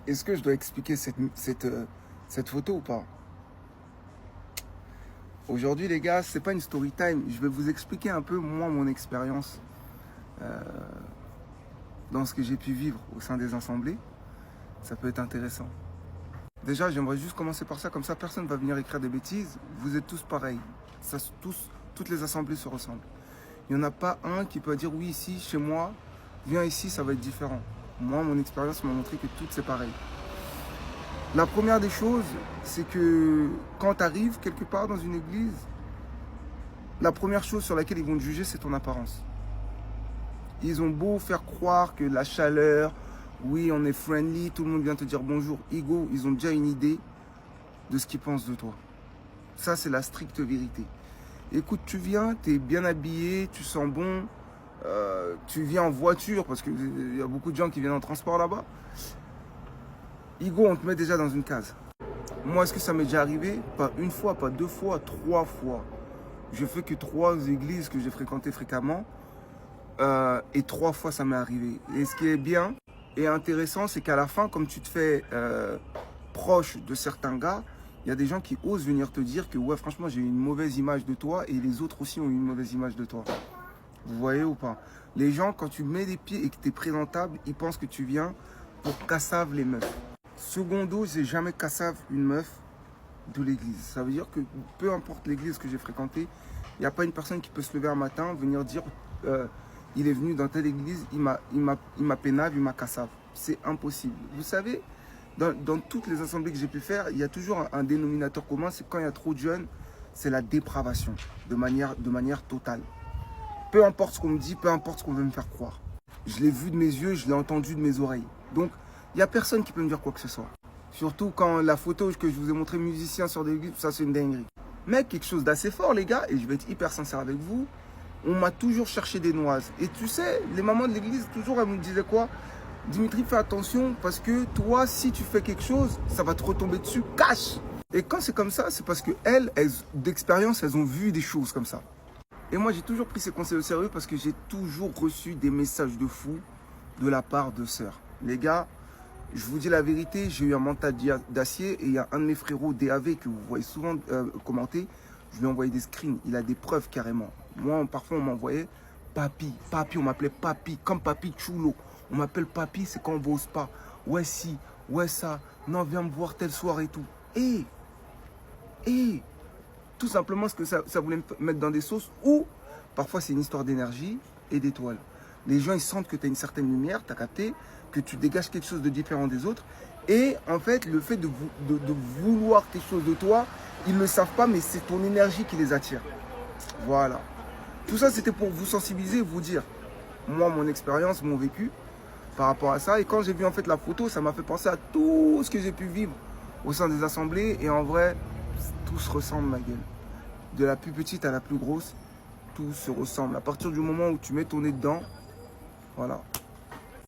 Est-ce que je dois expliquer cette photo ou pas? Aujourd'hui, les gars, c'est pas une story time. Je vais vous expliquer un peu, moi, mon expérience dans ce que j'ai pu vivre au sein des assemblées. Ça peut être intéressant. Déjà, j'aimerais juste commencer par ça. Comme ça, personne ne va venir écrire des bêtises. Vous êtes tous pareils. Toutes les assemblées se ressemblent. Il n'y en a pas un qui peut dire, oui, ici, chez moi, viens ici, ça va être différent. Moi, mon expérience m'a montré que tout, c'est pareil. La première des choses, c'est que quand tu arrives quelque part dans une église, la première chose sur laquelle ils vont te juger, c'est ton apparence. Ils ont beau faire croire que la chaleur, oui, on est friendly, tout le monde vient te dire bonjour, Igo, ils ont déjà une idée de ce qu'ils pensent de toi. Ça, c'est la stricte vérité. Écoute, tu viens, tu es bien habillé, tu sens bon, tu viens en voiture, parce qu'il y a beaucoup de gens qui viennent en transport là-bas. Igo, on te met déjà dans une case. Moi, est-ce que ça m'est déjà arrivé? Pas une fois, pas deux fois, 3 fois. Je fais que 3 églises que j'ai fréquentées fréquemment. Et 3 fois, ça m'est arrivé. Et ce qui est bien et intéressant, c'est qu'à la fin, comme tu te fais proche de certains gars, il y a des gens qui osent venir te dire que ouais, franchement, j'ai eu une mauvaise image de toi et les autres aussi ont eu une mauvaise image de toi. Vous voyez ou pas? Les gens, quand tu mets des pieds et que tu es présentable, ils pensent que tu viens pour cassave les meufs. Secondo, j'ai jamais cassave une meuf de l'église. Ça veut dire que peu importe l'église que j'ai fréquentée, il n'y a pas une personne qui peut se lever un matin, venir dire il est venu dans telle église, il m'a pénave, il m'a cassave. C'est impossible. Vous savez, dans toutes les assemblées que j'ai pu faire, il y a toujours un dénominateur commun, c'est quand il y a trop de jeunes, c'est la dépravation, de manière totale. Peu importe ce qu'on me dit, peu importe ce qu'on veut me faire croire. Je l'ai vu de mes yeux, je l'ai entendu de mes oreilles. Donc, il n'y a personne qui peut me dire quoi que ce soit. Surtout quand la photo que je vous ai montré musicien sur des églises, ça c'est une dinguerie. Mais quelque chose d'assez fort, les gars, et je vais être hyper sincère avec vous, on m'a toujours cherché des noises. Et tu sais, les mamans de l'église, toujours, elles me disaient quoi? Dimitri, fais attention parce que toi, si tu fais quelque chose, ça va te retomber dessus, cash. Et quand c'est comme ça, c'est parce que elles d'expérience, elles ont vu des choses comme ça. Et moi, j'ai toujours pris ces conseils au sérieux parce que j'ai toujours reçu des messages de fous de la part de sœurs. Les gars, je vous dis la vérité, j'ai eu un mental d'acier et il y a un de mes frérots DAV que vous voyez souvent commenter. Je lui ai envoyé des screens, il a des preuves carrément. Moi, parfois, on m'envoyait Papi, on m'appelait Papi, comme Papi Chulo. On m'appelle Papi, c'est quand on va au spa. Ouais, si, ouais, ça, non, viens me voir tel soir et tout. Et, tout simplement parce que ça voulait me mettre dans des sauces où, parfois, c'est une histoire d'énergie et d'étoiles. Les gens, ils sentent que tu as une certaine lumière, tu as capté, que tu dégages quelque chose de différent des autres. Et en fait, le fait de vouloir quelque chose de toi, ils ne le savent pas, mais c'est ton énergie qui les attire. Voilà. Tout ça, c'était pour vous sensibiliser, vous dire, moi, mon expérience, mon vécu par rapport à ça. Et quand j'ai vu en fait la photo, ça m'a fait penser à tout ce que j'ai pu vivre au sein des assemblées. Et en vrai, tout se ressemble, ma gueule. De la plus petite à la plus grosse, tout se ressemble. À partir du moment où tu mets ton nez dedans, voilà.